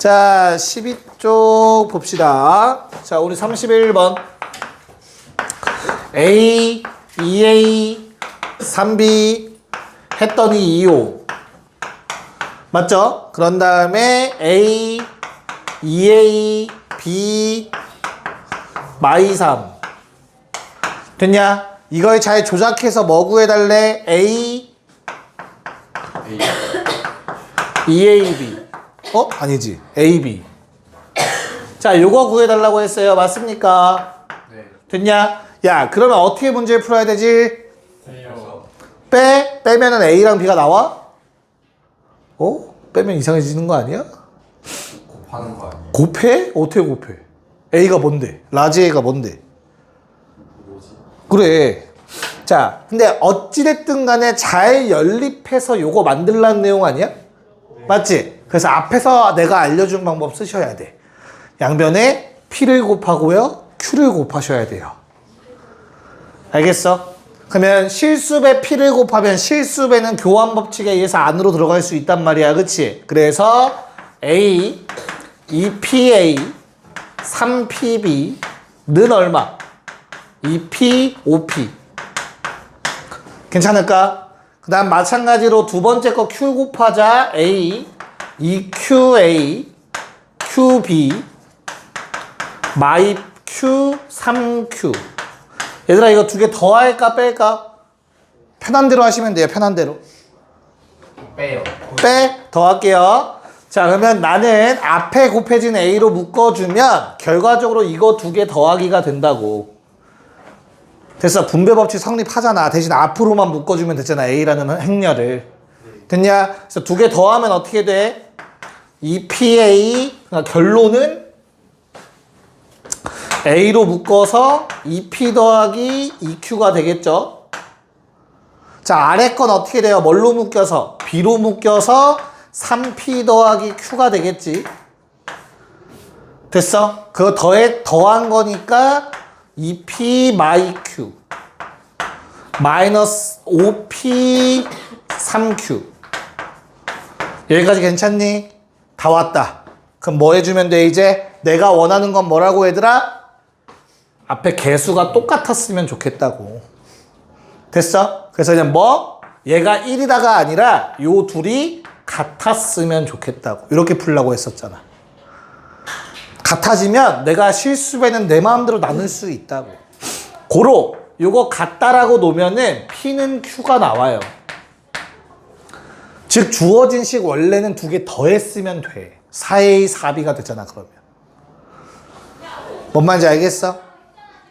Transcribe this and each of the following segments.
자, 12쪽 봅시다. 자, 우리 31번. A, 2A, 3B 했더니 2O. 맞죠? 그런 다음에 A, 2A, B, 마이 3. 됐냐? 이걸 잘 조작해서 뭐 구해달래? A, 2AB. 아니지. AB. 자, 요거 구해달라고 했어요. 맞습니까? 네. 됐냐? 야, 그러면 어떻게 문제를 풀어야 되지? A요. 빼면은 A랑 B가 나와? 빼면 이상해지는 거 아니야? 곱하는 거 아니에요? 곱해? 어떻게 곱해? A가 뭔데? 라지 A가 뭔데? 뭐지? 그래. 자, 근데 어찌됐든 간에 잘 연립해서 요거 만들라는 내용 아니야? 맞지? 그래서 앞에서 내가 알려준 방법 쓰셔야 돼. 양변에 P를 곱하고요, Q를 곱하셔야 돼요. 알겠어? 그러면 실수배 P를 곱하면 실수배는 교환 법칙에 의해서 안으로 들어갈 수 있단 말이야. 그치? 그래서 A, 2PA, 3PB는 얼마? 2P, 5P. 괜찮을까? 그 다음 마찬가지로 두 번째 거 Q 곱하자. A, 2QA, QB, 마이 Q, 3Q. 얘들아, 이거 두 개 더 할까 뺄까? 편한 대로 하시면 돼요. 편한 대로. 빼요. 더 할게요. 자, 그러면 나는 앞에 곱해진 A로 묶어주면 결과적으로 이거 두 개 더하기가 된다고. 됐어. 분배 법칙 성립하잖아. 대신 앞으로만 묶어주면 됐잖아. A라는 행렬을. 됐냐? 그래서 두 개 더하면 어떻게 돼? 2PA, 그러니까 결론은 A로 묶어서 2P 더하기 2Q가 되겠죠? 자, 아래 건 어떻게 돼요? 뭘로 묶여서? B로 묶여서 3P 더하기 Q가 되겠지? 됐어? 그거 더한 거니까 2P 마이 Q 마이너스 5P 3Q. 여기까지 괜찮니? 다 왔다. 그럼 뭐 해주면 돼 이제? 내가 원하는 건 뭐라고 얘들아? 앞에 개수가 똑같았으면 좋겠다고. 됐어? 그래서 그냥 뭐? 얘가 1이다가 아니라 요 둘이 같았으면 좋겠다고. 이렇게 풀라고 했었잖아. 같아지면 내가 실수배는 내 마음대로 나눌 수 있다고. 고로 요거 같다라고 놓으면은 P는 Q가 나와요. 즉 주어진 식 원래는 두 개 더했으면 돼. 4A, 4B가 되잖아 그러면. 뭔 말인지 알겠어?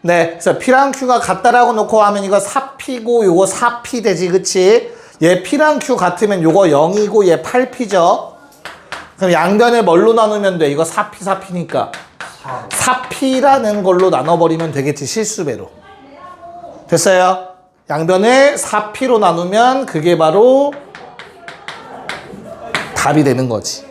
네, 그래서 P랑 Q가 같다라고 놓고 하면 이거 4P고 요거 4P 되지, 그치? 얘 P랑 Q 같으면 요거 0이고 얘 8P죠? 그럼 양변을 뭘로 나누면 돼? 이거 4P, 4P니까 4P라는 걸로 나눠버리면 되겠지, 실수배로. 됐어요? 양변을 4P로 나누면 그게 바로 답이 되는 거지.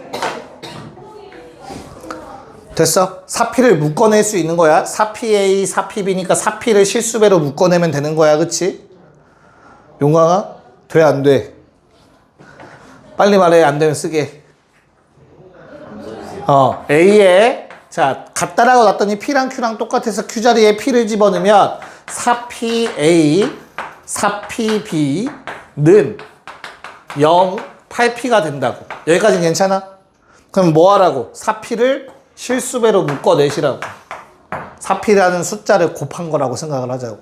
됐어? 4P를 묶어낼 수 있는 거야. 4PA, 4PB니까 4P를 실수배로 묶어내면 되는 거야. 그치? 용광아? 돼, 안 돼? 빨리 말해. 안 되면 쓰게. A에 자 같다라고 놨더니 P랑 Q랑 똑같아서 Q 자리에 P를 집어넣으면 4PA, 4PB는 0, 8P가 된다고. 여기까지는 괜찮아? 그럼 뭐 하라고? 4P를 실수배로 묶어내시라고. 4P라는 숫자를 곱한 거라고 생각을 하자고.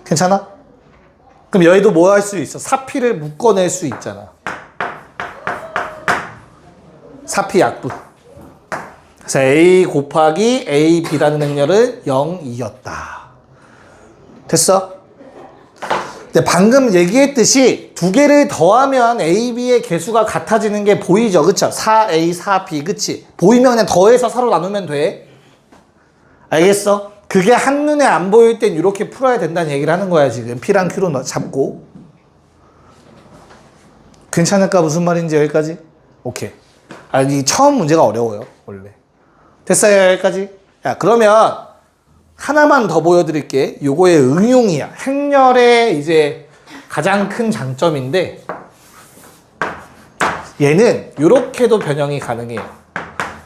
괜찮아? 그럼 여기도 뭐 할 수 있어? 4P를 묶어낼 수 있잖아. 4P 약분. 그래서 A 곱하기 AB라는 행렬은 0이었다. 됐어? 근데 방금 얘기했듯이 두 개를 더하면 A, B의 개수가 같아지는 게 보이죠? 그쵸? 4A, 4B, 그치? 보이면 그냥 더해서 서로 나누면 돼. 알겠어? 그게 한눈에 안 보일 땐 이렇게 풀어야 된다는 얘기를 하는 거야, 지금. P랑 Q로 잡고. 괜찮을까? 무슨 말인지 여기까지? 오케이. 이 처음 문제가 어려워요, 원래. 됐어요, 여기까지? 야, 그러면 하나만 더 보여드릴게. 요거의 응용이야. 행렬의 이제 가장 큰 장점인데 얘는 이렇게도 변형이 가능해요.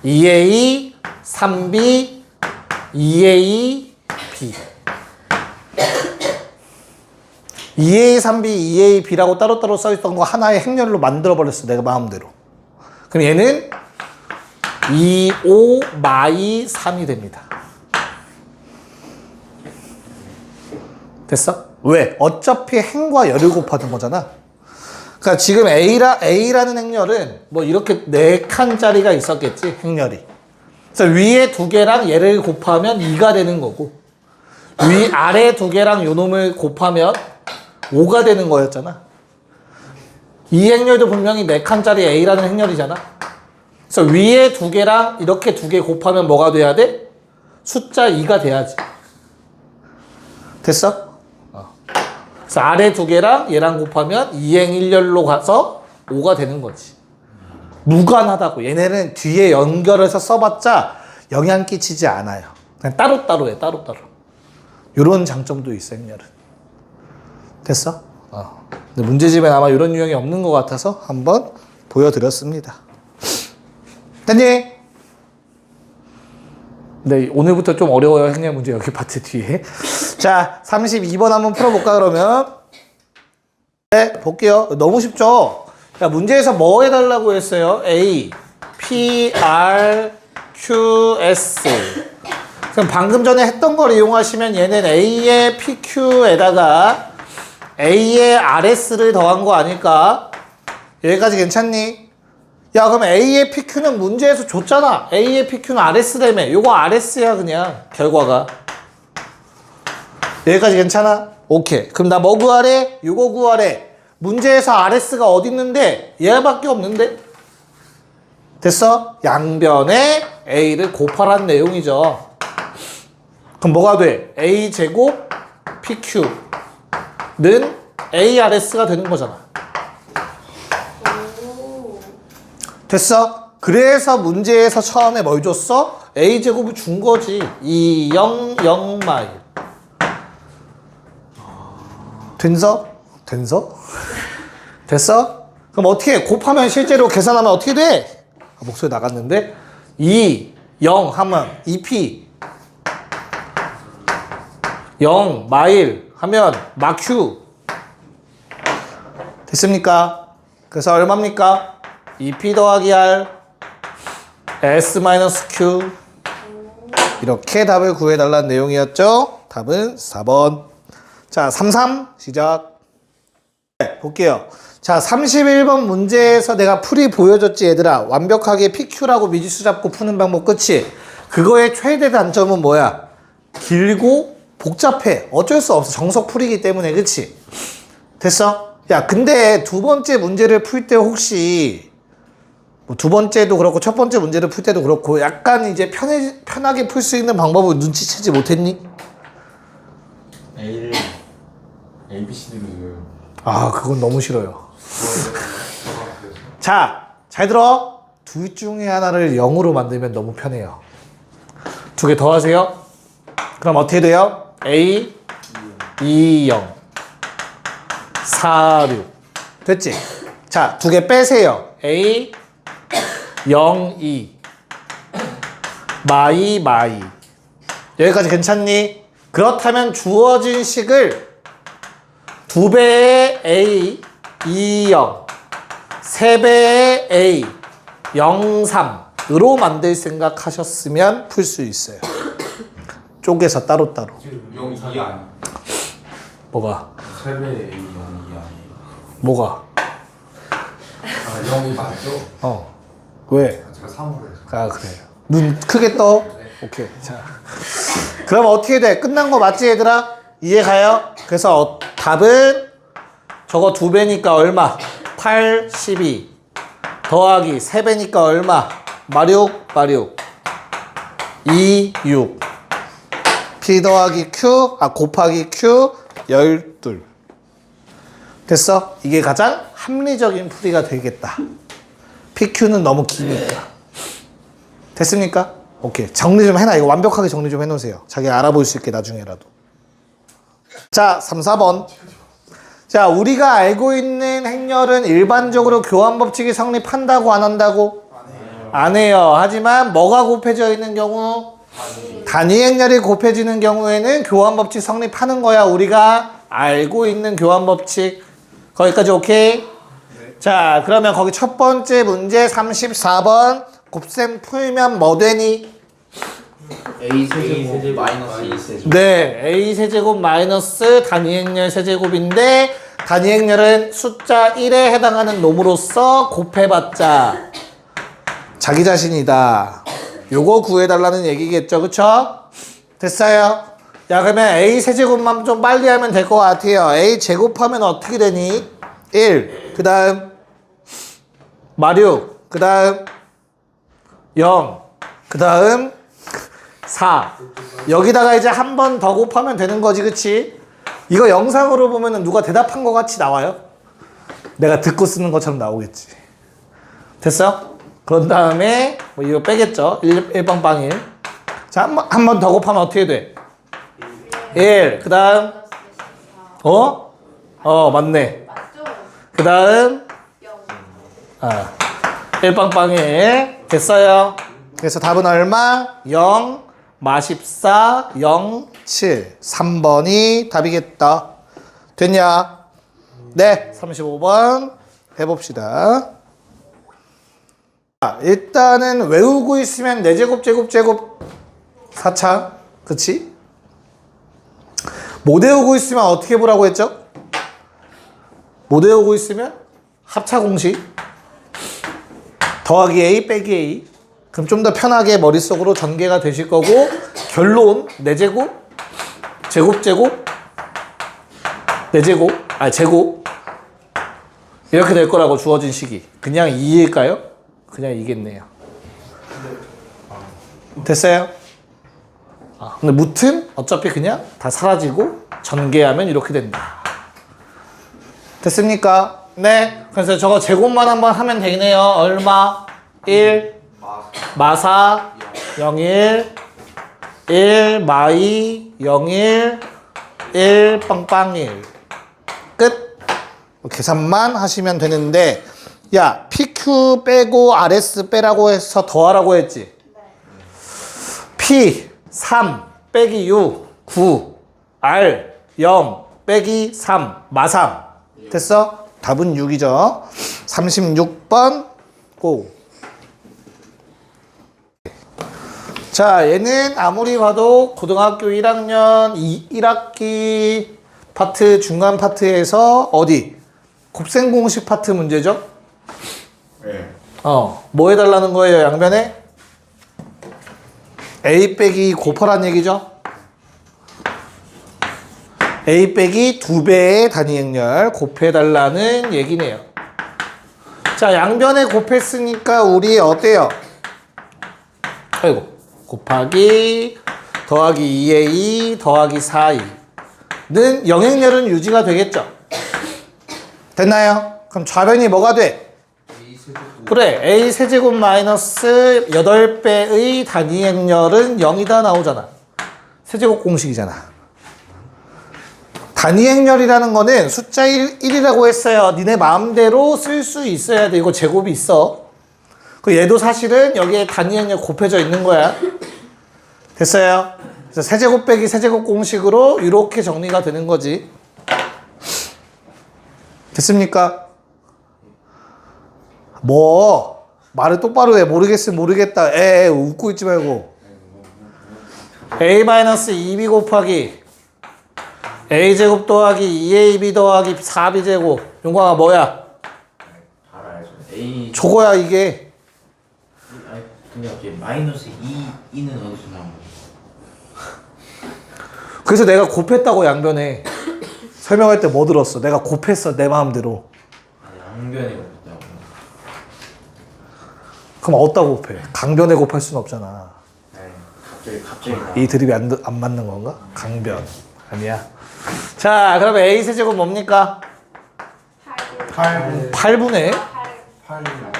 2A, 3B, 2A, B. 2A, 3B, 2A, B라고 따로따로 써있던 거 하나의 행렬로 만들어버렸어. 내가 마음대로. 그럼 얘는 2, 5, 마이 3이 됩니다. 됐어? 왜? 어차피 행과 열을 곱하는 거잖아. 그러니까 지금 A라는 행렬은 뭐 이렇게 4칸짜리가 있었겠지, 행렬이. 그래서 위에 2개랑 얘를 곱하면 2가 되는 거고, 아래 2개랑 요 놈을 곱하면 5가 되는 거였잖아. 이 행렬도 분명히 4칸짜리 A라는 행렬이잖아. 그래서 위에 2개랑 이렇게 2개 곱하면 뭐가 돼야 돼? 숫자 2가 돼야지. 됐어? 그래서 아래 2개랑 얘랑 곱하면 2행 1열로 가서 5가 되는 거지. 무관하다고. 얘네는 뒤에 연결해서 써봤자 영향 끼치지 않아요. 그냥 따로따로 해, 따로따로. 요런 장점도 있어, 행렬은. 됐어? 근데 문제집엔 아마 이런 유형이 없는 것 같아서 한번 보여드렸습니다. 됐니? 네, 오늘부터 좀 어려워요, 행렬 문제 여기 파트 뒤에. 자, 32번 한번 풀어볼까, 그러면? 네, 볼게요. 너무 쉽죠? 자, 문제에서 뭐 해달라고 했어요? A, P, R, Q, S. 그럼 방금 전에 했던 걸 이용하시면 얘는 A의 PQ에다가 A의 RS를 더한 거 아닐까? 여기까지 괜찮니? 야, 그럼 A의 PQ는 문제에서 줬잖아. A의 PQ는 RS라며. 요거 RS야, 그냥. 결과가. 여기까지 괜찮아? 오케이. 그럼 나 뭐 구하래? 요거 구하래. 문제에서 RS가 어디 있는데? 얘밖에 없는데? 됐어? 양변에 A를 곱하라는 내용이죠. 그럼 뭐가 돼? A제곱 PQ는 ARS가 되는 거잖아. 됐어? 그래서 문제에서 처음에 뭘 줬어? A제곱을 준 거지. 2, 0, 0 마일. 된서? 됐어? 그럼 어떻게 해? 곱하면 실제로 계산하면 어떻게 돼? 목소리 나갔는데 2, 0 하면 2P 0 마일 하면 마큐. 됐습니까? 그래서 얼마입니까? 2P 더하기 R S-Q. 이렇게 답을 구해달라는 내용이었죠. 답은 4번. 자, 33 시작. 네, 볼게요. 자, 31번 문제에서 내가 풀이 보여줬지, 얘들아. 완벽하게 PQ라고 미지수 잡고 푸는 방법, 그치? 그거의 최대 단점은 뭐야? 길고 복잡해. 어쩔 수 없어. 정석 풀이기 때문에, 그치? 됐어? 야, 근데 두 번째 문제를 풀 때 혹시 뭐 두 번째도 그렇고 첫 번째 문제를 풀 때도 그렇고 약간 이제 편하게 풀 수 있는 방법을 눈치채지 못했니? A를 A, B, C, D로 줘요. 아, 그건 너무 싫어요. 자, 잘 들어. 둘 중에 하나를 0으로 만들면 너무 편해요. 2개 더 하세요. 그럼 어떻게 돼요? A, 2, 0, 4, 6. 됐지? 자, 2개 빼세요. A, 0, 2. 마이. 여기까지 괜찮니? 그렇다면 주어진 식을 2배의 A, 2, 0, 3배의 A, 0, 3으로 만들 생각하셨으면 풀 수 있어요. 쪼개서 따로따로. 0, 2가 아니에요. 뭐가? 3배 A, 0, 2 아니에요. 뭐가? 아, 0이 맞죠? 왜? 제가 3으로 해서. 아, 그래. 눈 크게 떠? 오케이. 자. 그럼 어떻게 돼? 끝난 거 맞지, 얘들아? 이해 가요? 그래서 답은 저거 2배니까 얼마? 8, 12. 더하기 3배니까 얼마? 마륙. 2, 6. P 더하기 Q, 곱하기 Q, 12. 됐어? 이게 가장 합리적인 풀이가 되겠다. PQ는 너무 기니까. 됐습니까? 오케이. 정리 좀 해놔. 이거 완벽하게 정리 좀 해놓으세요. 자기 알아볼 수 있게 나중에라도. 자, 3, 4번. 자, 우리가 알고 있는 행렬은 일반적으로 교환법칙이 성립한다고 안 한다고? 안 해요. 하지만 뭐가 곱해져 있는 경우? 단위행렬이 곱해지는 경우에는 교환법칙 성립하는 거야. 우리가 알고 있는 교환법칙. 거기까지 오케이? 자, 그러면 거기 첫 번째 문제 34번 곱셈 풀면 뭐 되니? A 세제곱 마이너스 A 세제곱. 네, A 세제곱 마이너스 단위행렬 세제곱인데 단위행렬은 숫자 1에 해당하는 놈으로서 곱해봤자 자기 자신이다. 요거 구해달라는 얘기겠죠, 그쵸? 됐어요? 야, 그러면 A 세제곱만 좀 빨리 하면 될 것 같아요. A 제곱하면 어떻게 되니? 1, 그 다음 마륙, 그 다음 0, 그 다음 4. 여기다가 이제 한 번 더 곱하면 되는 거지, 그치? 이거 영상으로 보면은 누가 대답한 것 같이 나와요? 내가 듣고 쓰는 것처럼 나오겠지. 됐어? 그런 다음에 뭐 이거 빼겠죠? 1빵빵 1. 자, 한 번 더 곱하면 어떻게 돼? 1. 그 다음 맞네. 그 다음 1빵빵 1. 됐어요. 그래서 답은 얼마? 0, 마14, 0, 7. 3번이 답이겠다. 됐냐? 네, 35번 해봅시다. 일단은 외우고 있으면 4제곱 제곱 4차. 그치? 못 외우고 있으면 어떻게 보라고 했죠? 못 외우고 있으면 합차 공식 더하기 A 빼기 A. 그럼 좀 더 편하게 머릿속으로 전개가 되실 거고 결론 4제곱 제곱 4제곱 제곱 이렇게 될 거라고 주어진 식이 그냥 2일까요? 그냥 2겠네요. 됐어요? 근데 무튼 어차피 그냥 다 사라지고 전개하면 이렇게 된다. 됐습니까? 네. 그래서 저거 제곱만 한번 하면 되네요. 얼마? 1 마4 01 1 마2 01 1 빵빵 1 끝. 계산만 하시면 되는데 야 PQ 빼고 RS 빼라고 해서 더하라고 했지? P 3 빼기 6 9 R 0 빼기 3 마3 됐어? 답은 6이죠. 36번 고. 자, 얘는 아무리 봐도 고등학교 1학년 1학기 파트 중간 파트에서 어디? 곱셈 공식 파트 문제죠? 네. 뭐 해달라는 거예요, 양변에? A 빼기 곱하란 얘기죠? A 빼기 2배의 단위행렬 곱해달라는 얘기네요. 자, 양변에 곱했으니까 우리 어때요? 아이고, 곱하기 더하기 2A 더하기 4A는 영행렬은 유지가 되겠죠? 됐나요? 그럼 좌변이 뭐가 돼? A 세제곱. 그래, A 세제곱 마이너스 8배의 단위행렬은 0이다 나오잖아. 세제곱 공식이잖아. 단위행렬이라는 거는 숫자 1이라고 했어요. 니네 마음대로 쓸 수 있어야 돼. 이거 제곱이 있어. 그 얘도 사실은 여기에 단위행렬 곱해져 있는 거야. 됐어요? 그래서 세제곱 빼기 세제곱 공식으로 이렇게 정리가 되는 거지. 됐습니까? 뭐 말을 똑바로 해. 모르겠으면 모르겠다. 웃고 있지 말고. A-2B 곱하기 A제곱 더하기 2AB 더하기 4B제곱. 용광아 뭐야? 알아야죠. A 저거야 이게. 아니 근데 갑자기 마이너스 2는 어디서 나온 거야? 그래서 내가 곱했다고 양변에 설명할 때 뭐 들었어? 내가 곱했어 내 마음대로. 아니 양변에 없다고. 그럼 어디다 곱해? 강변에 곱할 수는 없잖아. 네, 갑자기 나. 이 드립이 안 맞는 건가? 강변 아니야. 자, 그럼 A 세제곱 뭡니까? 8분의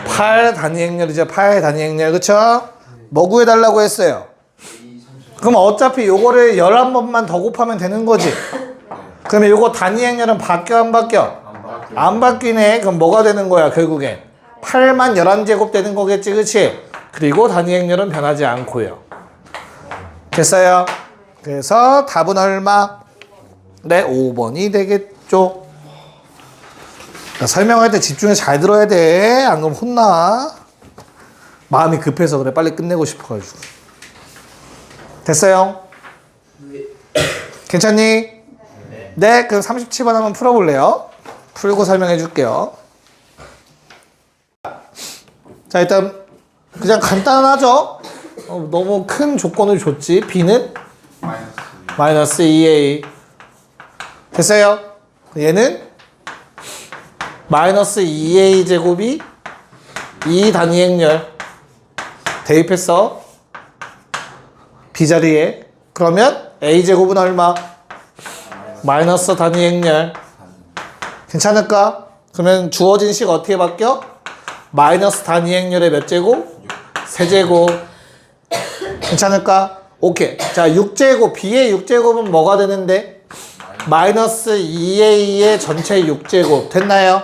8 단위행렬이죠. 8 단위행렬 그쵸? 뭐 구해달라고 했어요? 그럼 어차피 요거를 11번만 더 곱하면 되는 거지. 그러면 요거 단위행렬은 바뀌어 안 바뀌어? 안 바뀌네. 그럼 뭐가 되는 거야 결국엔? 8만 11제곱 되는 거겠지 그치? 그리고 단위 행렬은 변하지 않고요. 됐어요? 그래서 답은 얼마? 네, 5번이 되겠죠. 설명할 때 집중해서 잘 들어야 돼. 안 그러면 혼나. 마음이 급해서 그래. 빨리 끝내고 싶어가지고. 됐어요? 괜찮니? 네, 그럼 37번 한번 풀어볼래요? 풀고 설명해 줄게요. 자, 일단 그냥 간단하죠? 너무 큰 조건을 줬지. B는? 마이너스 2A. 됐어요? 얘는? 마이너스 2A 제곱이 2 단위 행렬. 대입했어. B 자리에. 그러면 A 제곱은 얼마? 마이너스 단위 행렬. 괜찮을까? 그러면 주어진 식 어떻게 바뀌어? 마이너스 단위 행렬의 몇 제곱? 세제곱. 괜찮을까? 오케이. 자, 6제곱. B의 6제곱은 뭐가 되는데? 마이너스 2A의 전체 6제곱. 됐나요?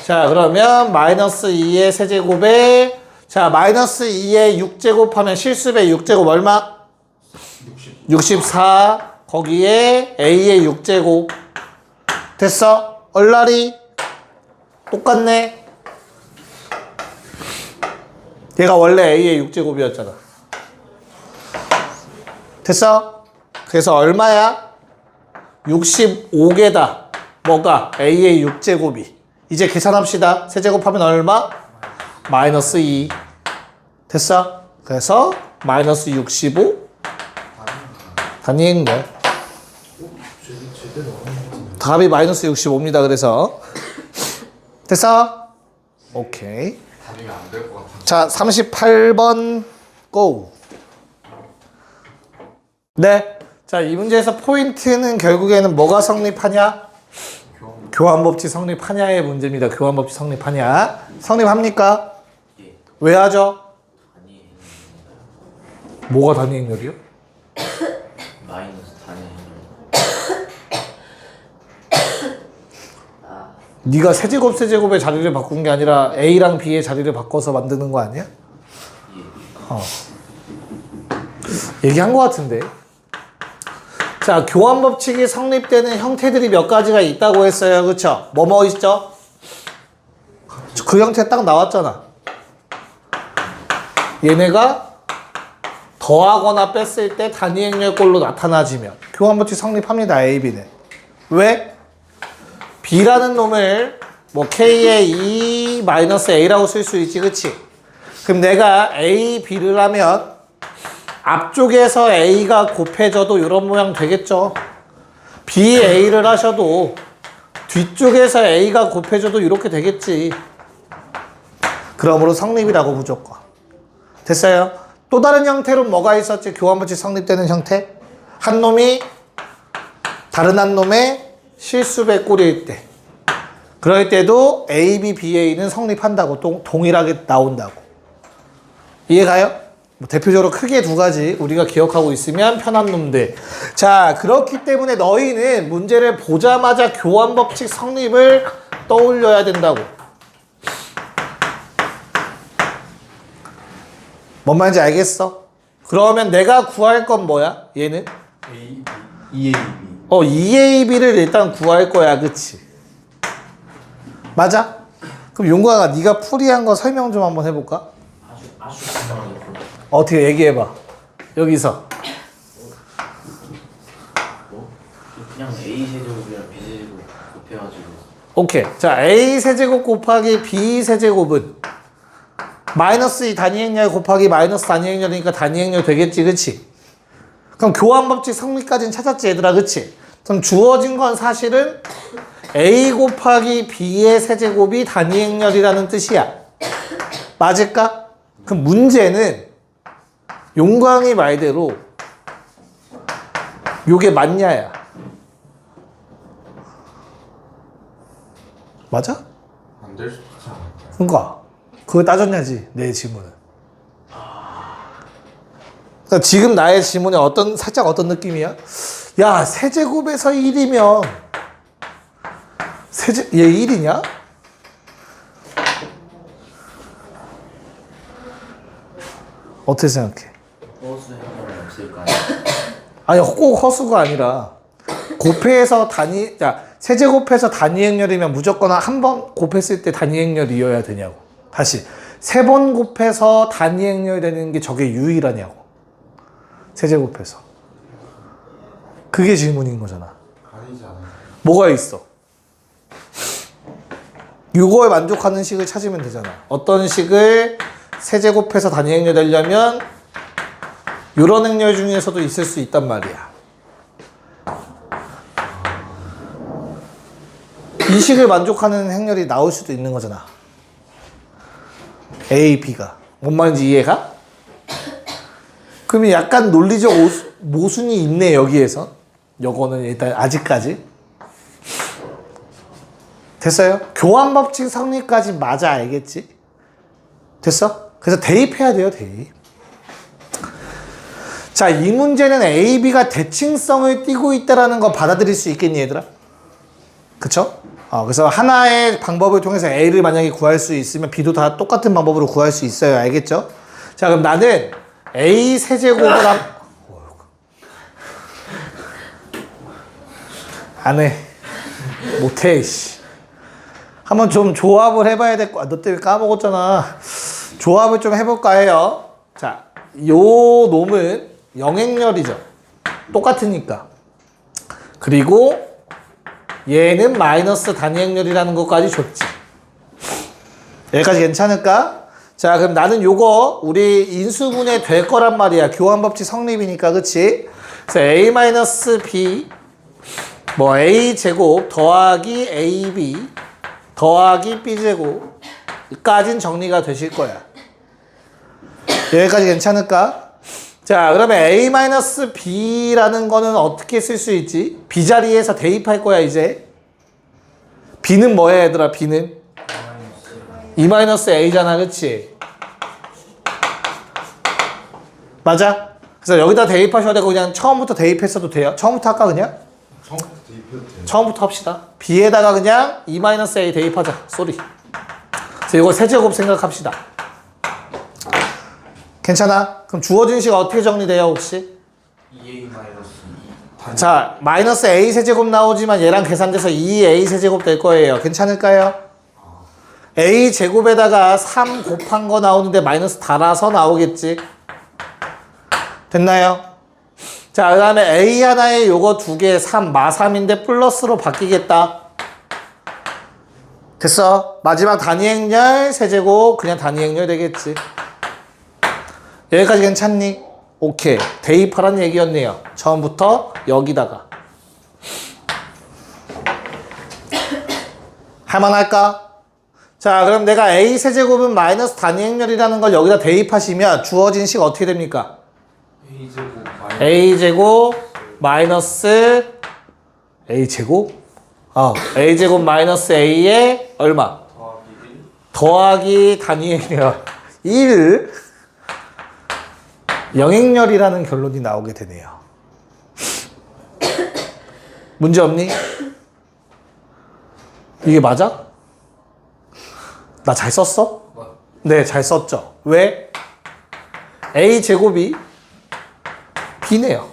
자, 그러면 마이너스 2의 세제곱에 자, 마이너스 2의 6제곱 하면 실수의 6제곱 얼마? 64. 거기에 A의 6제곱. 됐어? 얼라리? 똑같네? 얘가 원래 A의 6제곱이었잖아. 됐어? 그래서 얼마야? 65개다. 뭐가? A의 6제곱이. 이제 계산합시다. 세제곱하면 얼마? 마이너스 2. 됐어? 그래서 마이너스 65 단위 행렬. 답이 마이너스 65입니다. 그래서 됐어? 오케이. 자, 38번 고. 네. 자, 이 문제에서 포인트는 결국에는 뭐가 성립하냐? 교환법칙 성립하냐의 문제입니다. 교환법칙 성립하냐? 성립합니까? 왜 하죠? 뭐가 단위 행렬이요? 마이너스 단위 네가 세제곱의 자리를 바꾼 게 아니라 A랑 B의 자리를 바꿔서 만드는 거 아니야? 얘기한 거 같은데. 자, 교환법칙이 성립되는 형태들이 몇 가지가 있다고 했어요. 그쵸? 뭐뭐 있죠? 그 형태 딱 나왔잖아. 얘네가 더하거나 뺐을 때 단위 행렬꼴로 나타나지면 교환법칙 성립합니다. A, B는. 왜? B라는 놈을 뭐 K의 2-A라고 쓸 수 있지. 그치? 그럼 내가 A, B를 하면 앞쪽에서 A가 곱해져도 이런 모양 되겠죠. B, A를 하셔도 뒤쪽에서 A가 곱해져도 이렇게 되겠지. 그러므로 성립이라고 무조건. 됐어요? 또 다른 형태로 뭐가 있었지? 교환법칙 성립되는 형태? 한 놈이 다른 한 놈의 실수배 꼴일 때. 그럴 때도 A, B, B, A는 성립한다고. 동일하게 나온다고. 이해가요? 뭐 대표적으로 크게 두 가지 우리가 기억하고 있으면 편한 놈들. 자, 그렇기 때문에 너희는 문제를 보자마자 교환법칙 성립을 떠올려야 된다고. 뭔 말인지 알겠어? 그러면 내가 구할 건 뭐야? 얘는? EAB 2AB를 일단 구할 거야. 그치? 맞아? 그럼 용광아, 네가 풀이한 거 설명 좀 한번 해볼까? 아주 간단하게 어떻게 얘기해봐. 여기서. 그냥 A 세제곱이랑 B 세제곱 곱해가지고 오케이. 자, A 세제곱 곱하기 B 세제곱은 마이너스 2 단위 행렬 곱하기 마이너스 단위 행렬이니까 단위 행렬 되겠지. 그치? 그럼 교환법칙 성립까지는 찾았지 얘들아. 그치? 그럼 주어진 건 사실은 A 곱하기 B의 세제곱이 단위 행렬이라는 뜻이야. 맞을까? 그럼 문제는 용광이 말대로 요게 맞냐야. 맞아? 안 될 수도 있지 않을까? 그러니까 그거 따졌냐지 내 질문은. 그러니까 지금 나의 질문이 살짝 어떤 느낌이야? 야, 세제곱에서 1이면 얘 1이냐? 어떻게 생각해? 허수 행렬은 없을까요? 아니 꼭 허수가 아니라 곱해서 단위 자 세제곱해서 단위 행렬이면 무조건 한 번 곱했을 때 단위 행렬이어야 되냐고. 다시 세 번 곱해서 단위 행렬이 되는 게 저게 유일하냐고. 세제곱해서. 그게 질문인 거잖아. 아니잖아. 뭐가 있어? 이거에 만족하는 식을 찾으면 되잖아. 어떤 식을 세제곱해서 단위 행렬 되려면 이런 행렬 중에서도 있을 수 있단 말이야. 이 식을 만족하는 행렬이 나올 수도 있는 거잖아. A, B가. 뭔 말인지 이해가? 그러면 약간 논리적 모순이 있네 여기에서. 요거는 일단 아직까지. 됐어요? 교환법칙 성립까지 맞아 알겠지? 됐어? 그래서 대입해야 돼요 대입. 자, 이 문제는 A, B가 대칭성을 띠고 있다는 거 받아들일 수 있겠니 얘들아? 그쵸? 그래서 하나의 방법을 통해서 A를 만약에 구할 수 있으면 B도 다 똑같은 방법으로 구할 수 있어요. 알겠죠? 자, 그럼 나는 A 세제곱을 안 해. 못해, 씨. 한번 좀 조합을 해봐야 될 거야. 너 때문에 까먹었잖아. 조합을 좀 해볼까 해요. 자, 요 놈은 영행렬이죠. 똑같으니까. 그리고 얘는 마이너스 단위행렬이라는 것까지 줬지. 여기까지 괜찮을까? 자, 그럼 나는 요거 우리 인수분해 될 거란 말이야. 교환법칙 성립이니까, 그치? 그래서 a-b 뭐 a제곱 더하기 ab 더하기 b제곱 까진 정리가 되실 거야. 여기까지 괜찮을까? 자, 그러면 a-b라는 거는 어떻게 쓸 수 있지? b 자리에서 대입할 거야 이제. b는 뭐야 얘들아? b는 2-a잖아, 그치? 맞아? 그래서 여기다 대입하셔야 되고 그냥 처음부터 대입했어도 돼요. 처음부터 할까 그냥? 처음부터 대입해도 돼요. 처음부터 합시다. b에다가 그냥 2-a 대입하자. 쏘리. 그래서 이거 세제곱 생각합시다. 괜찮아? 그럼 주어진 식이 어떻게 정리돼요 혹시? 2a 마이너스 2 자, 마이너스 a 세제곱 나오지만 얘랑 계산돼서 2a 세제곱 될 거예요. 괜찮을까요? a 제곱에다가 3 곱한 거 나오는데 마이너스 달아서 나오겠지. 됐나요? 자, 그 다음에 a 하나에 요거 두 개 3, 마3인데 플러스로 바뀌겠다. 됐어. 마지막 단위행렬 세제곱 그냥 단위행렬 되겠지. 여기까지 괜찮니? 오케이. 대입하라는 얘기였네요. 처음부터 여기다가. 할만할까? 자, 그럼 내가 a 세제곱은 마이너스 단위행렬이라는 걸 여기다 대입하시면 주어진 식 어떻게 됩니까? a제곱 마이너스 a제곱? a제곱 마이너스 a에 얼마? 더하기 단위행렬 1 영행렬이라는 결론이 나오게 되네요. 문제 없니? 이게 맞아? 나 잘 썼어? 네, 잘 썼죠. 왜? a제곱이 b네요.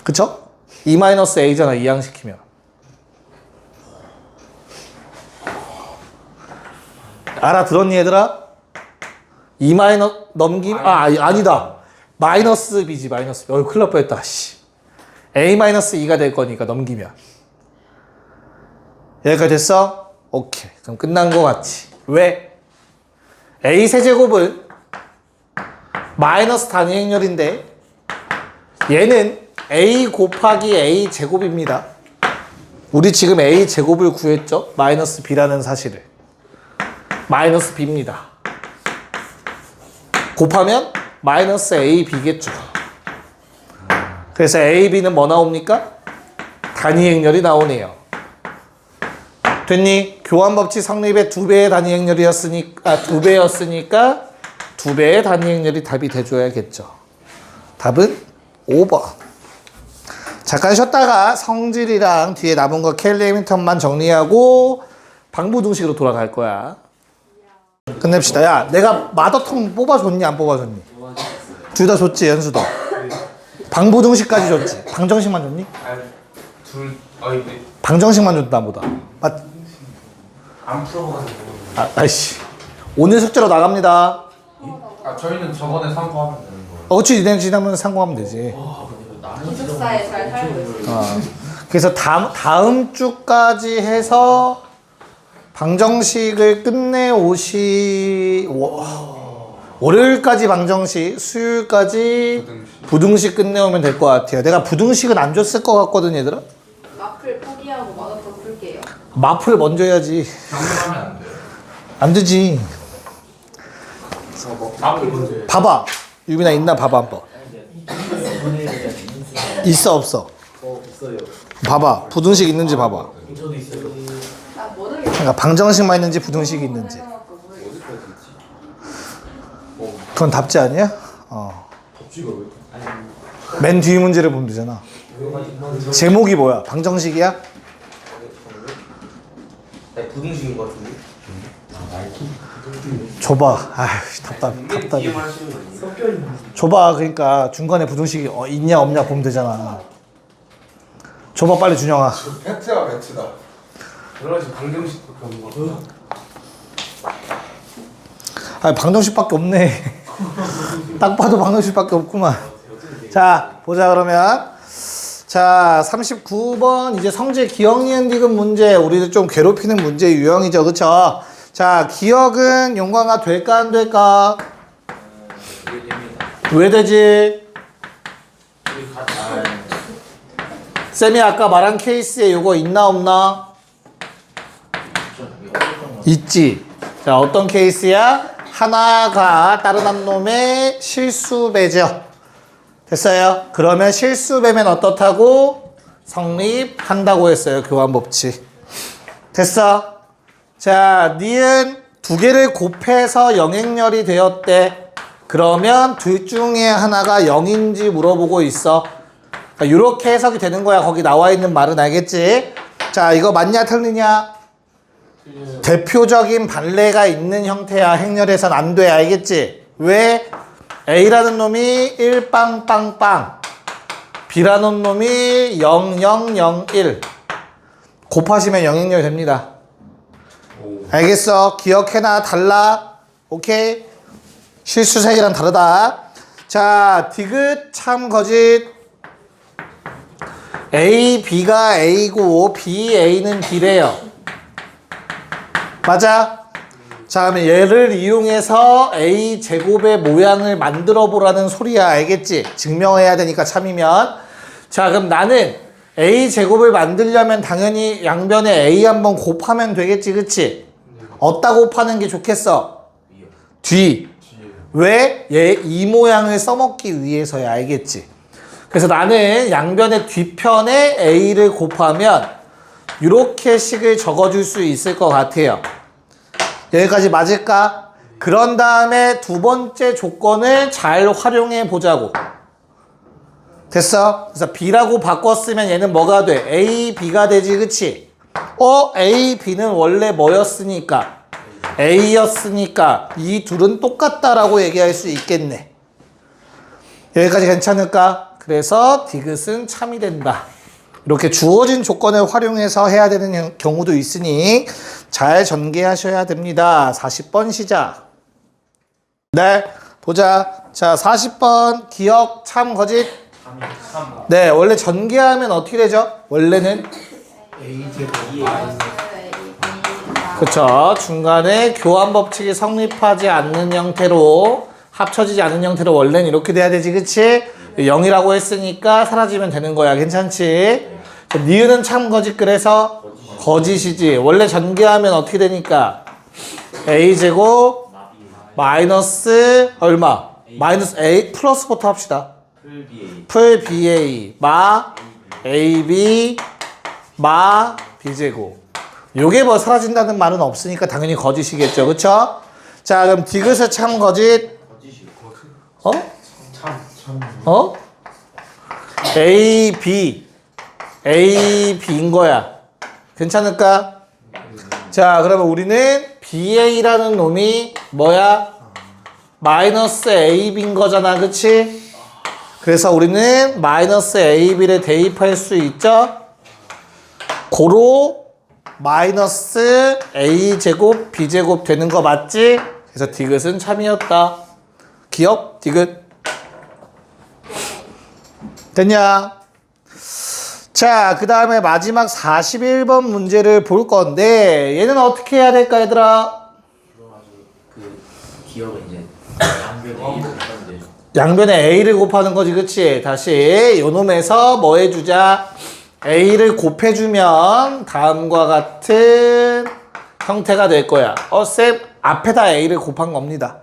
그쵸? 2-a잖아, 이항시키면. 알아들었니 얘들아? 2 넘김? 아니다. 마이너스 b지, 마이너스 b. 큰일 날 뻔했다. 씨. a-2가 될 거니까 넘기면. 여기까지 됐어? 오케이. 그럼 끝난 거 같지. 왜? a 세제곱은 마이너스 단위행렬인데 얘는 a 곱하기 a 제곱입니다. 우리 지금 a 제곱을 구했죠? 마이너스 b라는 사실을. 마이너스 b입니다. 곱하면 마이너스 ab겠죠. 그래서 ab는 뭐 나옵니까? 단위행렬이 나오네요. 됐니? 교환법칙 성립의 2배의 단위행렬이었으니까 2배였으니까 2배의 단위행렬이 답이 돼줘야겠죠. 답은 5번. 잠깐 쉬었다가 성질이랑 뒤에 남은 거 켈리 해밀턴만 정리하고 방부등식으로 돌아갈 거야. 끝냅시다. 야, 내가 마더통 뽑아줬니 안 뽑아줬니? 둘 다 줬지, 연수도. 방부등식까지 줬지. 방정식만 줬니? 방정식만 줬다 보다. 안 풀어봐가지고. 아이씨. 오늘 숙제로 나갑니다. 아 저희는 저번에参考하면 되는 거예요. 그렇지, 니네 지나면 상고하면 되지. 기숙사에 잘 살고 있어요. 그래서 다음 주까지 해서 방정식을 월요일까지 방정식, 수요일까지 부등식 끝내오면 될 것 같아요. 내가 부등식은 안 줬을 것 같거든, 얘들아. 마플 포기하고 마더폰 풀게요. 마플 먼저 해야지. 경험하면 안 돼요. 안 되지. 앞을 먼저 해요. 봐봐. 유빈아 있나 봐봐 한번. 있어 없어? 있어요. 봐봐. 부등식 있는지 봐봐. 저도 있어요. 나 모르겠어. 그러니까 방정식만 있는지 부등식이 있는지. 그건 답지 아니야? 맨 뒤 문제를 보면 되잖아. 제목이 뭐야? 방정식이야? 부등식인 것 같은데. 줘봐. 답답해. 줘봐. 그러니까 중간에 부등식이 있냐 없냐 보면 되잖아. 줘봐 빨리 준영아. 팩트야 팩트다. 그래가지고 방정식밖에 없는 거 같아. 아 방정식밖에 없네. 딱 봐도 방정식밖에 없구만. 자 보자 그러면. 자 39번 이제 성질 기억 니은 디귿 문제. 우리를 좀 괴롭히는 문제 유형이죠. 그쵸? 자 기억은 용광화 될까 안 될까? 왜 되지? 쌤이 아까 말한 케이스에 요거 있나 없나? 있지. 자 어떤 케이스야? 하나가 다른 한 놈의 실수배죠. 됐어요? 그러면 실수배면 어떻다고? 성립한다고 했어요. 교환법칙. 됐어? 자 니은 두 개를 곱해서 영행렬이 되었대. 그러면 둘 중에 하나가 0인지 물어보고 있어. 이렇게 해석이 되는 거야. 거기 나와 있는 말은 알겠지? 자 이거 맞냐 틀리냐? 대표적인 반례가 있는 형태야. 행렬에선 안 돼. 알겠지? 왜? A라는 놈이 1빵빵빵 B라는 놈이 0001 곱하시면 영행렬 됩니다. 알겠어? 기억해놔. 달라. 오케이? 실수색이랑 다르다. 자 디귿 참 거짓. A, B가 A고 B, A는 B래요. 맞아? 자 그러면 얘를 이용해서 A 제곱의 모양을 만들어 보라는 소리야. 알겠지? 증명해야 되니까 참이면. 자 그럼 나는 A 제곱을 만들려면 당연히 양변에 A 한번 곱하면 되겠지. 그치? 어디다 곱하는 게 좋겠어? 뒤. 왜? 얘 이 모양을 써먹기 위해서야. 알겠지? 그래서 나는 양변의 뒤편에 A를 곱하면 이렇게 식을 적어줄 수 있을 것 같아요. 여기까지 맞을까? 그런 다음에 두 번째 조건을 잘 활용해 보자고. 됐어? 그래서 B라고 바꿨으면 얘는 뭐가 돼? A, B가 되지. 그치? A, B는 원래 뭐였으니까? A였으니까 이 둘은 똑같다라고 얘기할 수 있겠네. 여기까지 괜찮을까? 그래서 디귿은 참이 된다. 이렇게 주어진 조건을 활용해서 해야 되는 경우도 있으니 잘 전개하셔야 됩니다. 40번 시작. 네, 보자. 자, 40번 기억 참 거짓. 네, 원래 전개하면 어떻게 되죠? 원래는 그쵸. 중간에 교환 법칙이 성립하지 않는 형태로 합쳐지지 않는 형태로 원래는 이렇게 돼야 되지. 그치? 0이라고 했으니까 사라지면 되는 거야. 괜찮지? 니은은 참 거짓. 그래서 거짓이지. 원래 전개하면 어떻게 되니까? A제곱 마이너스 얼마? 마이너스 A 플러스부터 합시다. 풀 BA 마 AB 마 B제곱. 요게 뭐 사라진다는 말은 없으니까 당연히 거짓이겠죠. 그쵸? 자 그럼 디귿의 참 거짓. A, B인 거야. 괜찮을까? 자, 그러면 우리는 BA라는 놈이 뭐야? 마이너스 AB인 거잖아, 그치? 그래서 우리는 마이너스 AB를 대입할 수 있죠? 고로 마이너스 A제곱 B제곱 되는 거 맞지? 그래서 디귿은 참이었다. 기억? 디귿. 됐냐? 자, 그 다음에 마지막 41번 문제를 볼 건데 얘는 어떻게 해야 될까, 얘들아? 그 기억은 이제 양변에 A를 곱하면 되죠. 양변에 A를 곱하는 거지, 그치? 다시 요놈에서 뭐 해주자? A를 곱해주면 다음과 같은 형태가 될 거야. 쌤, 앞에다 A를 곱한 겁니다.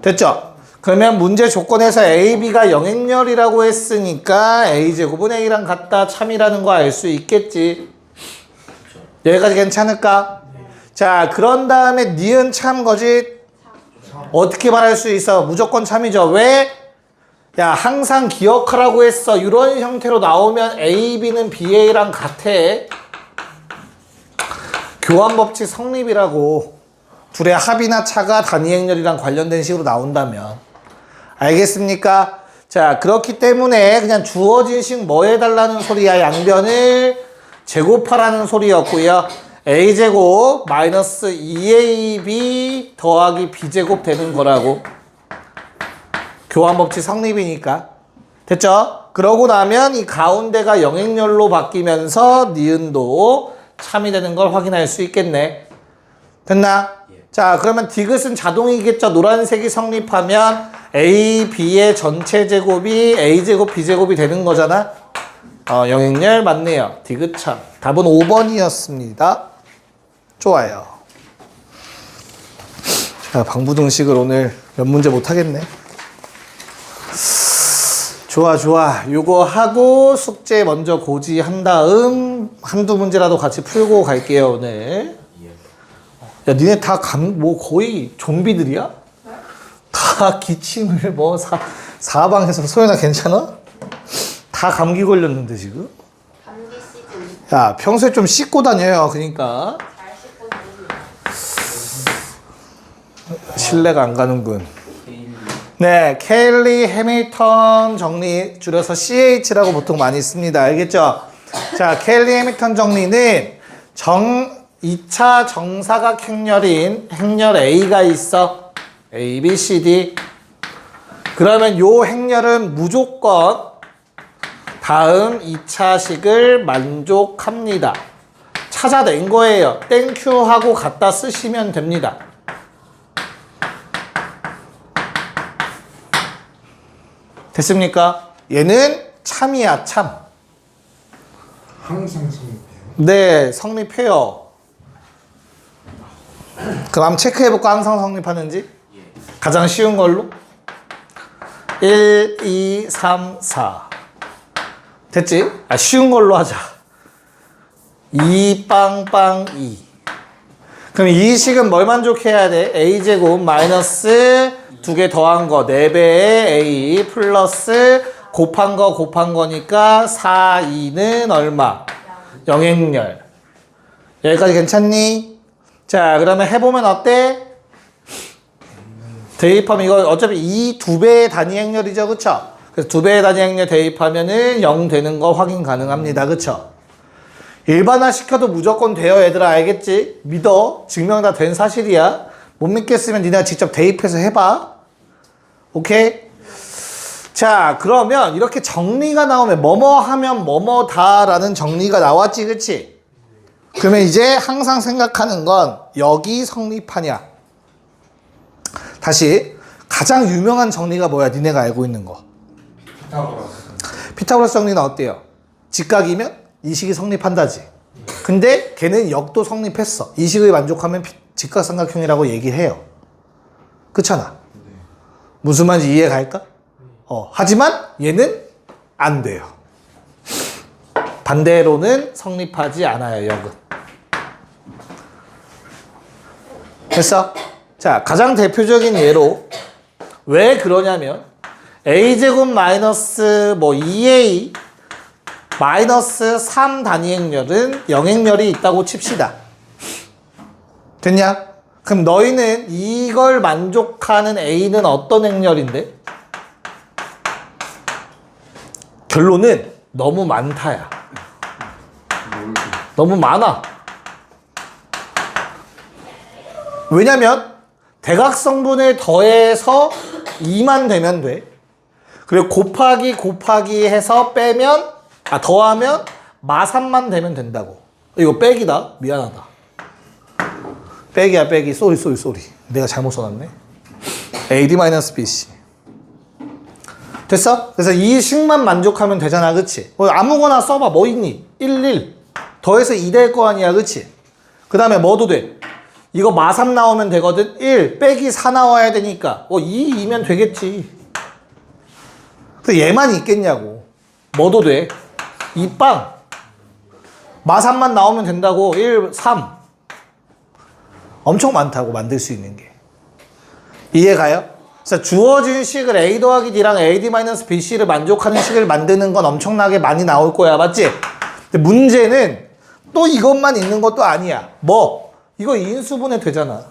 됐죠? 그러면 문제 조건에서 A, B가 영행렬이라고 했으니까 A제곱은 A랑 같다, 참이라는 거 알 수 있겠지. 여기까지 괜찮을까? 자, 그런 다음에 니은 참 거지? 어떻게 말할 수 있어? 무조건 참이죠. 왜? 야, 항상 기억하라고 했어. 이런 형태로 나오면 A, B는 BA랑 같아. 교환법칙 성립이라고. 둘의 합이나 차가 단위행렬이랑 관련된 식으로 나온다면. 알겠습니까? 자, 그렇기 때문에 그냥 주어진 식 뭐 해달라는 소리야? 양변을 제곱하라는 소리였고요. A제곱 마이너스 2AB 더하기 B제곱 되는 거라고. 교환법칙 성립이니까. 됐죠? 그러고 나면 이 가운데가 영행렬로 바뀌면서 니은도 참이 되는 걸 확인할 수 있겠네. 됐나? 자, 그러면 디귿은 자동이겠죠? 노란색이 성립하면 A, B의 전체 제곱이 A제곱, B제곱이 되는 거잖아? 영행렬 맞네요. 디귿 참. 답은 5번이었습니다. 좋아요. 자, 방부등식을 오늘 몇 문제 못하겠네. 좋아, 좋아. 요거 하고 숙제 먼저 고지한 다음 한두 문제라도 같이 풀고 갈게요, 오늘. 야, 니네 다 뭐 거의 좀비들이야? 다 기침을 뭐 사방에서. 소연아 괜찮아? 다 감기 걸렸는데 지금? 감기 시즌. 야, 평소에 좀 씻고 다녀요. 그러니까 잘 씻고 다닙니다. 신뢰가 안 가는군. 네, 케일리 해밀턴 정리 줄여서 CH라고 보통 많이 씁니다. 알겠죠? 자, 케일리 해밀턴 정리는 2차 정사각 행렬인 행렬 A가 있어. A, B, C, D. 그러면 요 행렬은 무조건 다음 2차식을 만족합니다. 찾아낸 거예요. 땡큐 하고 갖다 쓰시면 됩니다. 됐습니까? 얘는 참이야, 참. 항상 성립해요. 네, 성립해요. 그럼 한번 체크해볼까? 항상 성립하는지? 가장 쉬운 걸로? 1, 2, 3, 4. 됐지? 쉬운 걸로 하자. 2 빵빵 2. 그럼 이 식은 뭘 만족해야 돼? A제곱 마이너스 2개 더한 거 4배의 A 플러스 곱한 거니까 4, 2는 얼마? 영행렬. 여기까지 괜찮니? 자, 그러면 해보면 어때? 대입하면 이거 어차피 이 2배의 단위 행렬이죠, 그쵸? 그래서 2배의 단위 행렬 대입하면은 0 되는 거 확인 가능합니다, 그쵸? 일반화 시켜도 무조건 돼요, 얘들아. 알겠지? 믿어. 증명 다 된 사실이야. 못 믿겠으면 니네가 직접 대입해서 해봐. 오케이? 자, 그러면 이렇게 정리가 나오면 뭐뭐 하면 뭐뭐다라는 정리가 나왔지, 그치? 그러면 이제 항상 생각하는 건 여기 성립하냐? 다시 가장 유명한 정리가 뭐야? 니네가 알고 있는 거. 피타고라스 정리는 어때요? 직각이면 이 식이 성립한다지. 근데 걔는 역도 성립했어. 이 식을 만족하면 직각삼각형이라고 얘기해요. 그렇잖아. 무슨 말인지 이해 갈까? 하지만 얘는 안 돼요. 반대로는 성립하지 않아요, 역은. 됐어? 자, 가장 대표적인 예로 왜 그러냐면 A제곱 마이너스 2A 마이너스 3 단위 행렬은 영행렬이 있다고 칩시다. 됐냐? 그럼 너희는 이걸 만족하는 A는 어떤 행렬인데? 결론은 너무 많다야. 너무 많아. 왜냐면 대각성분을 더해서 2만 되면 돼. 그리고 곱하기 해서 빼면 더하면 마3만 되면 된다고. 이거 빼기다. 미안하다. 빼기야 빼기. 쏘리. 내가 잘못 써놨네. AD-BC. 됐어? 그래서 이 식만 만족하면 되잖아. 그치? 아무거나 써봐. 뭐 있니? 1 더해서 2 될 거 아니야. 그치? 그 다음에 뭐도 돼? 이거 마3 나오면 되거든. 1 빼기 4 나와야 되니까 2면 되겠지. 근데 얘만 있겠냐고. 뭐도 돼? 2빵. 마3만 나오면 된다고. 1, 3. 엄청 많다고 만들 수 있는 게. 이해가요? 그래서 주어진 식을 A 더하기 D랑 AD-BC를 만족하는 식을 만드는 건 엄청나게 많이 나올 거야. 맞지? 근데 문제는 또 이것만 있는 것도 아니야. 뭐? 이거 인수분해 되잖아.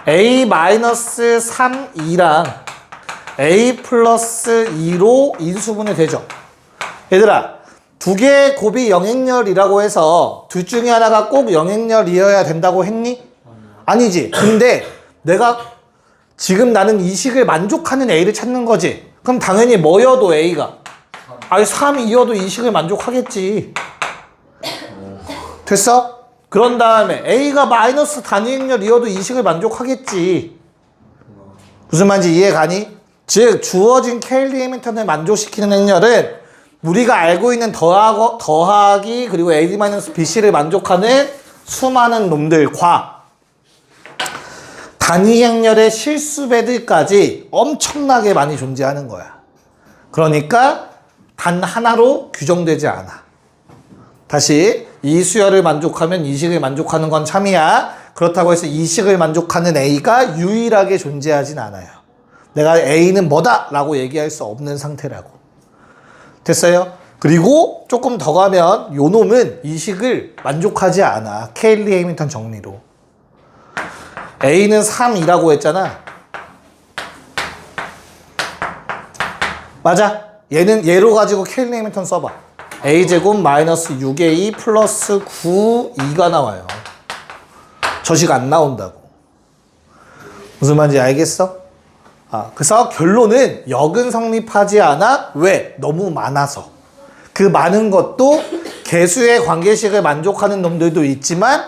A-3E랑 A 플러스 2로 인수분해 되죠. 얘들아, 두 개의 곱이 영행렬이라고 해서 둘 중에 하나가 꼭 영행렬이어야 된다고 했니? 아니지. 근데 내가 지금 나는 이 식을 만족하는 A를 찾는 거지. 그럼 당연히 뭐여도 A가 3이어도 이 식을 만족하겠지. 됐어? 그런 다음에 A가 마이너스 단위행렬이어도 이 식을 만족하겠지. 무슨 말인지 이해가니? 즉 주어진 케일리 해밀턴을 만족시키는 행렬은 우리가 알고 있는 더하기 그리고 AD-BC를 만족하는 수많은 놈들과 단위 행렬의 실수배들까지 엄청나게 많이 존재하는 거야. 그러니까 단 하나로 규정되지 않아. 다시 이 수열을 만족하면 이 식을 만족하는 건 참이야. 그렇다고 해서 이 식을 만족하는 A가 유일하게 존재하진 않아요. 내가 A는 뭐다 라고 얘기할 수 없는 상태라고. 됐어요? 그리고 조금 더 가면 요 놈은 이 식을 만족하지 않아. 케일리 해밀턴 정리로. A는 3이라고 했잖아. 맞아. 얘로 가지고 케일리 해밀턴 써봐. A제곱 마이너스 6A 플러스 9E가 나와요. 저 식 안 나온다고. 무슨 말인지 알겠어? 그래서 결론은 역은 성립하지 않아. 왜? 너무 많아서. 그 많은 것도 개수의 관계식을 만족하는 놈들도 있지만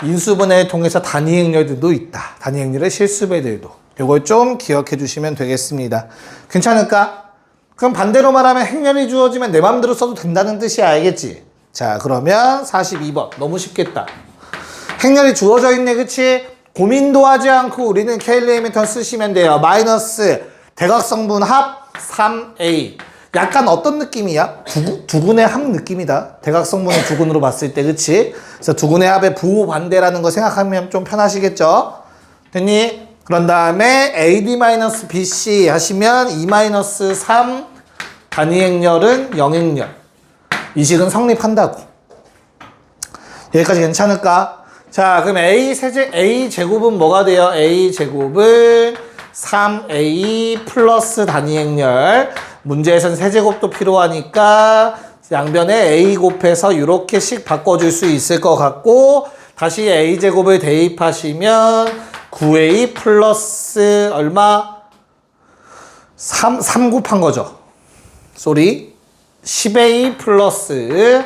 인수분해를 통해서 단위 행렬들도 있다. 단위 행렬의 실수배들도. 이걸 좀 기억해 주시면 되겠습니다. 괜찮을까? 그럼 반대로 말하면 행렬이 주어지면 내 맘대로 써도 된다는 뜻이 알겠지? 자, 그러면 42번. 너무 쉽겠다. 행렬이 주어져 있네, 그치? 고민도 하지 않고 우리는 케일리 해밀턴 쓰시면 돼요. 마이너스 대각성분 합 3A. 약간 어떤 느낌이야? 두근의 합 느낌이다. 대각성분을 두근으로 봤을 때, 그치? 그래서 두근의 합의 부호 반대라는 거 생각하면 좀 편하시겠죠? 됐니? 그런 다음에 AD-BC 하시면 2-3 단위 행렬은 영행렬. 이 식은 성립한다고. 여기까지 괜찮을까? 자, 그럼 A 제곱은 뭐가 돼요? A 제곱은 3A 플러스 단위 행렬. 문제에선 세제곱도 필요하니까 양변에 A 곱해서 이렇게 식 바꿔줄 수 있을 것 같고, 다시 A 제곱을 대입하시면 9A 플러스 얼마? 3 곱한 거죠. 10A 플러스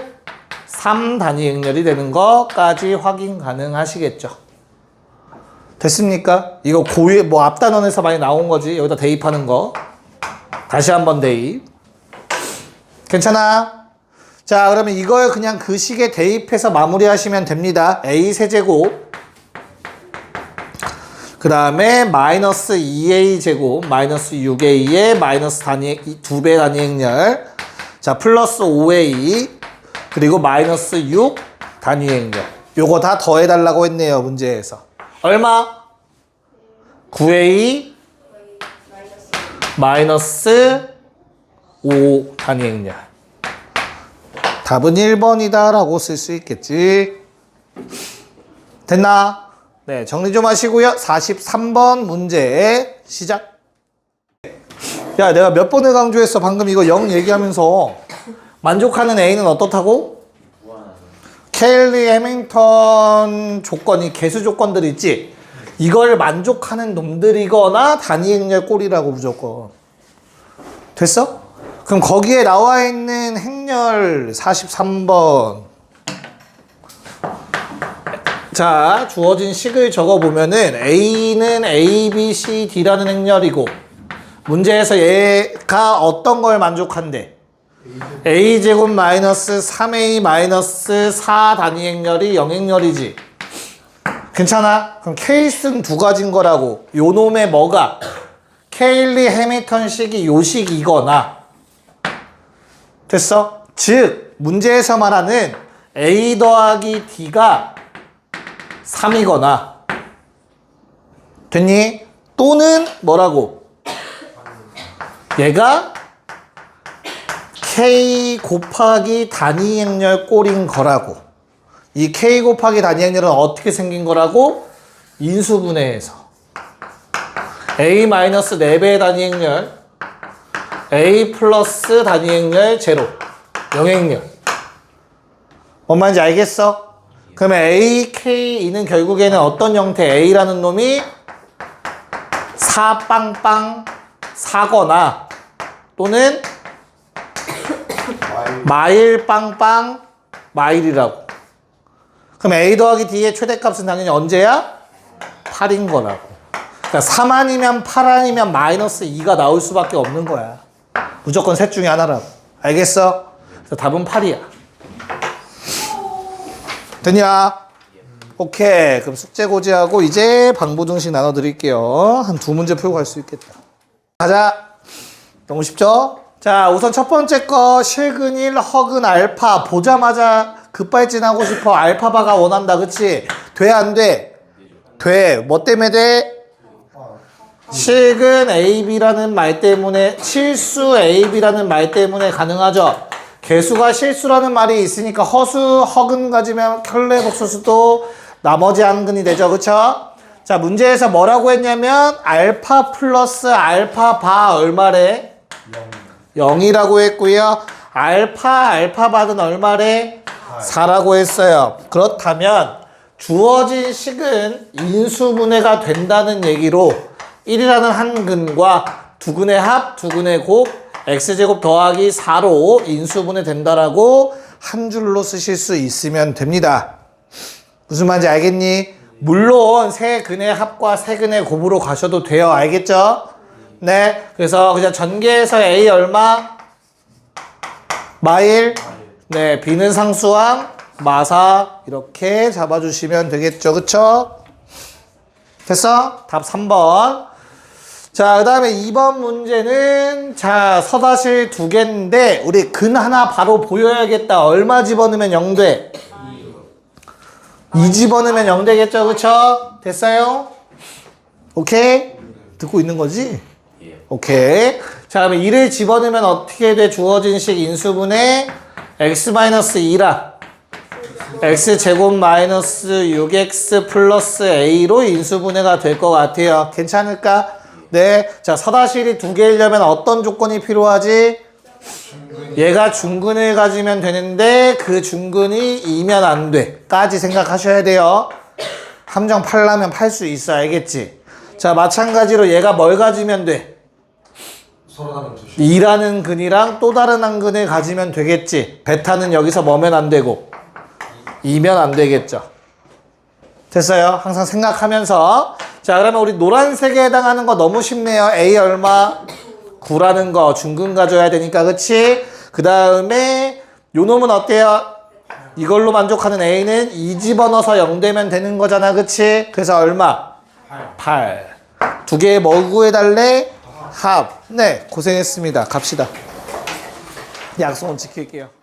3 단위 행렬이 되는 것까지 확인 가능하시겠죠. 됐습니까? 이거 앞단원에서 많이 나온 거지. 여기다 대입하는 거. 다시 한번 대입. 괜찮아? 자, 그러면 이걸 그냥 그 식에 대입해서 마무리하시면 됩니다. A 세제곱. 그 다음에 마이너스 2A 제곱, 마이너스 6A의 마이너스 2배 단위 행렬. 자, 플러스 5A. 그리고 마이너스 6 단위 행렬. 요거 다 더해달라고 했네요, 문제에서. 얼마? 9A 마이너스 5 단위 행렬. 답은 1번이다 라고 쓸 수 있겠지. 됐나? 네, 정리 좀 하시고요. 43번 문제 시작. 야, 내가 몇 번을 강조했어. 방금 이거 0 얘기하면서 만족하는 A는 어떻다고? 케일리 해밍턴 조건이 개수 조건들 있지? 이걸 만족하는 놈들이거나 단위 행렬 꼴이라고 무조건. 됐어? 그럼 거기에 나와 있는 행렬 43번. 자, 주어진 식을 적어보면은 A는 A, B, C, D라는 행렬이고 문제에서 얘가 어떤 걸 만족한대? A제곱 마이너스 3A 마이너스 4 단위 행렬이 0행렬이지. 괜찮아? 그럼 케이스는 두 가지인 거라고. 요 놈의 뭐가? 케일리 해미턴식이 요 식이거나. 됐어? 즉 문제에서 말하는 A 더하기 D가 3이거나 됐니? 또는 뭐라고? 얘가 K 곱하기 단위 행렬 꼴인 거라고. 이 K 곱하기 단위 행렬은 어떻게 생긴 거라고? 인수분해해서 A 마이너스 4배의 단위 행렬 A 플러스 단위 행렬 제로 0행렬. 뭔 말인지 알겠어? 그러면 A, K는 결국에는 어떤 형태? A라는 놈이 4 빵빵 4거나 또는 마일 빵빵 마일이라고. 그럼 A 더하기 D의 최대값은 당연히 언제야? 8인 거라고. 그러니까 3 아니면 8 아니면 마이너스 2가 나올 수밖에 없는 거야. 무조건 셋 중에 하나라고. 알겠어? 그래서 답은 8이야. 됐냐? 오케이. 그럼 숙제 고지하고 이제 방부등식 나눠드릴게요. 한 2문제 풀고 갈 수 있겠다. 가자. 너무 쉽죠? 자, 우선 첫 번째 거 실근일 허근 알파 보자마자 급발진하고 싶어. 알파바가 원한다. 그치? 돼 안 돼? 돼. 뭐 때문에 돼? 실근 AB라는 말 때문에 실수 AB라는 말 때문에 가능하죠. 개수가 실수라는 말이 있으니까 허수 허근 가지면 켤레 복소수도 나머지 한근이 되죠. 그쵸? 자, 문제에서 뭐라고 했냐면 알파 플러스 알파 바 얼마래? 0이라고 했고요. 알파바는 얼마래? 4라고 했어요. 그렇다면 주어진 식은 인수분해가 된다는 얘기로 1이라는 한근과 두근의 합, 두근의 곱, x제곱 더하기 4로 인수분해 된다라고 한 줄로 쓰실 수 있으면 됩니다. 무슨 말인지 알겠니? 물론 세 근의 합과 세 근의 곱으로 가셔도 돼요. 알겠죠? 네. 그래서 그냥 전개해서 A 얼마? 마일. 네. B는 상수항, 마사. 이렇게 잡아주시면 되겠죠. 그쵸? 됐어? 답 3번. 자, 그 다음에 2번 문제는, 자, 서다실 2개인데, 우리 근 하나 바로 보여야겠다. 얼마 집어넣으면 0 돼? 2 집어넣으면 0 되겠죠? 그쵸? 됐어요? 오케이? 듣고 있는 거지? 오케이. 자, 그러면 2를 집어넣으면 어떻게 돼? 주어진 식 인수분해 x-2라. x제곱 마이너스 6x 플러스 a로 인수분해가 될 것 같아요. 괜찮을까? 네. 자, 서다실이 2개이려면 어떤 조건이 필요하지? 얘가 중근을 가지면 되는데 그 중근이 2면 안 돼. 까지 생각하셔야 돼요. 함정 팔려면 팔 수 있어. 알겠지? 자, 마찬가지로 얘가 뭘 가지면 돼? 2라는 근이랑 또 다른 한 근을 가지면 되겠지. 베타는 여기서 뭐면 안 되고 2면 안 되겠죠. 됐어요? 항상 생각하면서. 자, 그러면 우리 노란색에 해당하는 거 너무 쉽네요. A 얼마? 9라는 거 중근 가져야 되니까. 그치? 그 다음에 요 놈은 어때요? 이걸로 만족하는 A는 2 집어넣어서 0 되면 되는 거잖아. 그치? 그래서 얼마? 8. 두 개 뭐 구해달래? 합. 네, 고생했습니다. 갑시다. 약속은 지킬게요.